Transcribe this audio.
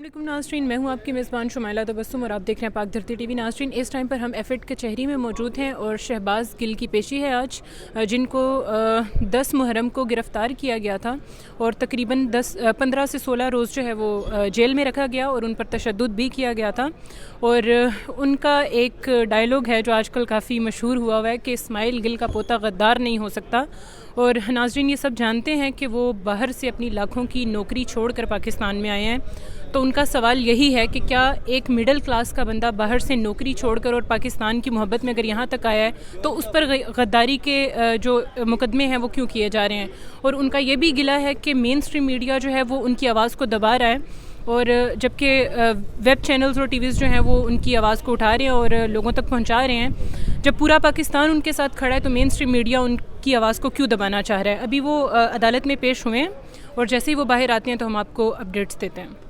अस्सलामुअलैकुम नाज़रीन, मैं हूं आपकी मेज़बान शुमाइला तबस्सुम और आप देख रहे हैं पाक धरती टीवी। नाज़रीन, इस टाइम पर हम एफएड कचहरी में मौजूद हैं और शहबाज गिल की पेशी है आज, जिनको 10 मुहर्रम को गिरफ़्तार किया गया था और तकरीबन 15 से 16 रोज़ जो है वो जेल में रखा गया और उन पर तशद्दुद भी किया गया था। और उनका एक डायलॉग है जो आजकल काफ़ी मशहूर हुआ है कि इस्माइल गिल का पोता गद्दार नहीं हो सकता। और नाज़रीन, ये सब जानते हैं कि वो बाहर से अपनी लाखों की नौकरी छोड़कर पाकिस्तान में आए हैं, तो उनका सवाल यही है कि क्या एक मिडिल क्लास का बंदा बाहर से नौकरी छोड़कर और पाकिस्तान की मोहब्बत में अगर यहाँ तक आया है तो उस पर गद्दारी के जो मुकदमे हैं वो क्यों किए जा रहे हैं। और उनका ये भी गिला है कि मेन स्ट्रीम मीडिया जो है वो उनकी आवाज़ को दबा रहा है, और जबकि वेब चैनल्स और टीवीज़ जो हैं वो उनकी आवाज़ को उठा रहे हैं और लोगों तक पहुंचा रहे हैं। जब पूरा पाकिस्तान उनके साथ खड़ा है तो मेन स्ट्रीम मीडिया उनकी आवाज़ को क्यों दबाना चाह रहा है। अभी वो अदालत में पेश हुए हैं और जैसे ही वो बाहर आते हैं तो हम आपको अपडेट्स देते हैं।